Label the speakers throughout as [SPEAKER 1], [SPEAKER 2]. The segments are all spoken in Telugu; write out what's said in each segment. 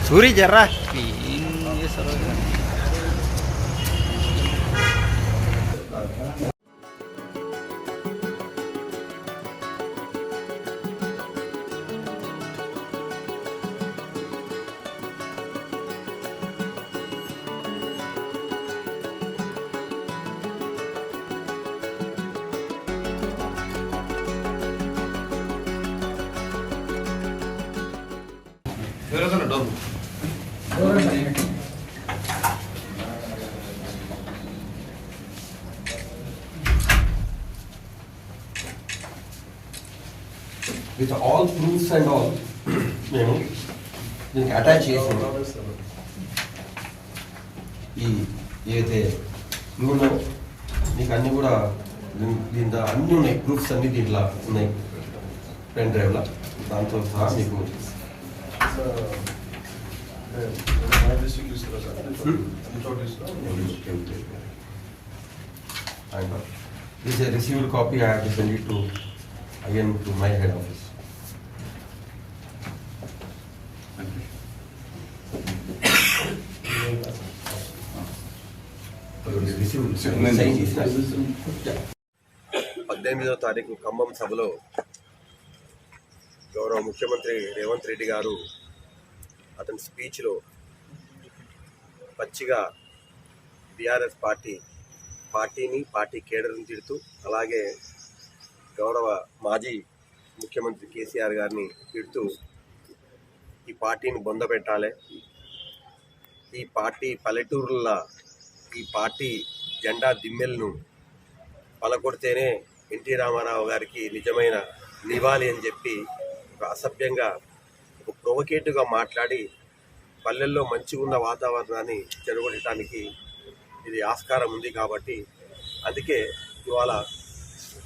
[SPEAKER 1] సూరి జర్రా ఏం చేస్తారో.
[SPEAKER 2] With all proofs and all, మేము దీనికి అటాచ్ చేసాము. ఈ ఏదైతే నువ్వు నీకు అన్నీ కూడా దీంట్లో అన్నీ ఉన్నాయి, ప్రూఫ్స్ అన్నీ దీంట్లో ఉన్నాయి పెన్ డ్రైవ్లో. దాంతో సహా మీకు this is a received copy. I have to send it to again to my head office. Received. 18వ తారీఖు ఖమ్మం సభలో గౌరవ ముఖ్యమంత్రి రేవంత్ రెడ్డి గారు అతని స్పీచ్లో పచ్చిగా బీఆర్ఎస్ పార్టీని పార్టీ కేడర్ని తిడుతూ, అలాగే గౌరవ మాజీ ముఖ్యమంత్రి కేసీఆర్ గారిని తిడుతూ ఈ పార్టీని బొందబెట్టాలి, ఈ పార్టీ పల్లెటూరుల ఈ పార్టీ జెండా దిమ్మెలను పలకొడితేనే ఎన్టీ రామారావు గారికి నిజమైన నివాళి అని చెప్పి ఒక అసభ్యంగా ఒక ప్రొవకేటివ్గా మాట్లాడి పల్లెల్లో మంచిగా ఉన్న వాతావరణాన్ని చెడగొట్టడానికి ఇది ఆస్కారం ఉంది. కాబట్టి అందుకే ఇవాళ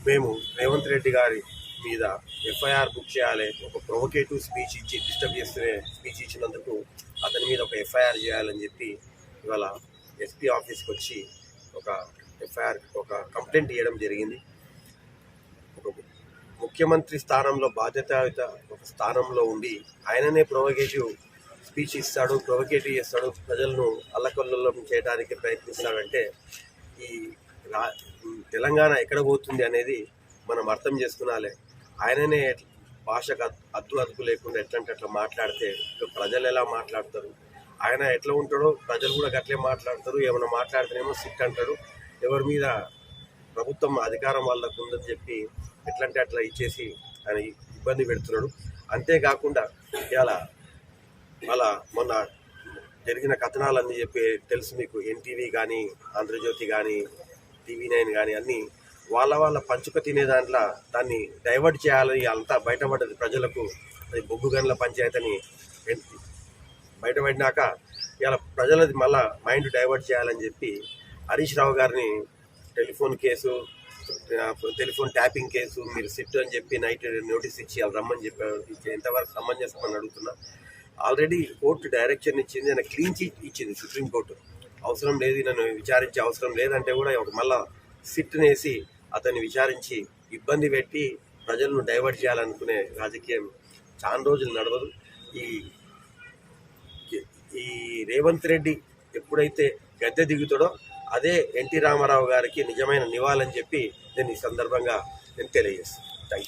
[SPEAKER 2] మేము రేవంత్ రెడ్డి గారి మీద ఎఫ్ఐఆర్ బుక్ చేయాలి, ఒక ప్రొవకేటివ్ స్పీచ్ ఇచ్చి డిస్టర్బ్ చేస్తే స్పీచ్ ఇచ్చినందుకు అతని మీద ఒక ఎఫ్ఐఆర్ చేయాలని చెప్పి ఇవాళ ఎస్పీ ఆఫీస్కి వచ్చి ఒక ఎఫ్ఐఆర్ ఒక కంప్లైంట్ ఇవ్వడం జరిగింది. ఒక ముఖ్యమంత్రి స్థానంలో బాధ్యతాయుత ఒక స్థానంలో ఉండి ఆయననే ప్రొవకేటివ్ స్పీచ్ ఇస్తాడు, ప్రొవకేటివ్ చేస్తాడు, ప్రజలను అల్లకల్లోలం చేయడానికి ప్రయత్నిస్తాడంటే ఈ తెలంగాణ ఎక్కడ పోతుంది అనేది మనం అర్థం చేసుకునాలి. ఆయననే భాషకు అదుపు లేకుండా ఎట్లంటే అట్లా మాట్లాడితే ప్రజలు ఎలా మాట్లాడతారు, ఆయన ఎట్లా ఉంటాడో ప్రజలు కూడా అట్లే మాట్లాడతారు. ఏమైనా మాట్లాడితేనేమో సిట్ అంటాడు, ఎవరి మీద ప్రభుత్వం అధికారం వాళ్ళకు ఉందని చెప్పి ఎట్లంటే అట్లా ఇచ్చేసి ఆయన ఇబ్బంది పెడుతున్నాడు. అంతేకాకుండా ఇలా అలా మొన్న జరిగిన కథనాలన్నీ చెప్పి తెలుసు మీకు, ఎన్టీవీ కానీ ఆంధ్రజ్యోతి కానీ TV9 కానీ అన్నీ వాళ్ళ పంచుక తినే దాంట్లో దాన్ని డైవర్ట్ చేయాలని అంతా బయటపడ్డది ప్రజలకు. అది బొగ్గు గనుల పంచాయతీ అని బయటపడినాక ఇలా ప్రజలది మళ్ళా మైండ్ డైవర్ట్ చేయాలని చెప్పి హరీష్ రావు గారిని టెలిఫోన్ ట్యాపింగ్ కేసు మీరు సిట్ అని చెప్పి నైట్ నోటీస్ ఇచ్చి వాళ్ళు రమ్మని చెప్పారు. ఎంతవరకు సమంజసమని అడుగుతున్నా. ఆల్రెడీ కోర్టు డైరెక్షన్ ఇచ్చింది, ఆయన క్లీన్ చిట్ ఇచ్చింది సుప్రీంకోర్టు. అవసరం లేదు, నన్ను విచారించే అవసరం లేదంటే కూడా ఒక మళ్ళా సిట్నేసి అతన్ని విచారించి ఇబ్బంది పెట్టి ప్రజలను డైవర్ట్ చేయాలనుకునే రాజకీయం చాలా రోజులు నడవదు. ఈ రేవంత్ రెడ్డి ఎప్పుడైతే గద్దె దిగుతాడో అదే ఎన్టీ రామారావు గారికి నిజమైన నివాళని చెప్పి నేను ఈ సందర్భంగా నేను తెలియజేస్తాను.